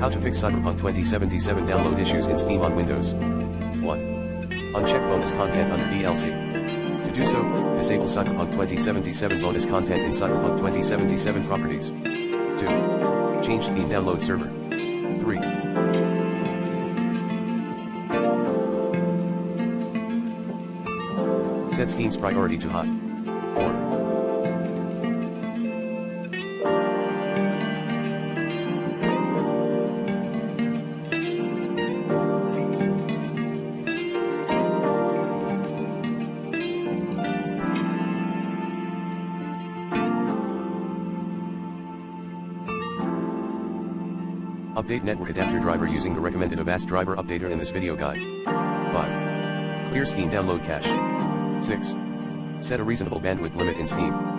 How to fix Cyberpunk 2077 download issues in Steam on Windows. 1. Uncheck bonus content under DLC. To do so, disable Cyberpunk 2077 bonus content in Cyberpunk 2077 properties. 2. Change Steam download server. 3. Set Steam's priority to hot. 4. Update network adapter driver using the recommended Avast driver updater in this video guide. 5. Clear Steam download cache. 6. Set a reasonable bandwidth limit in Steam.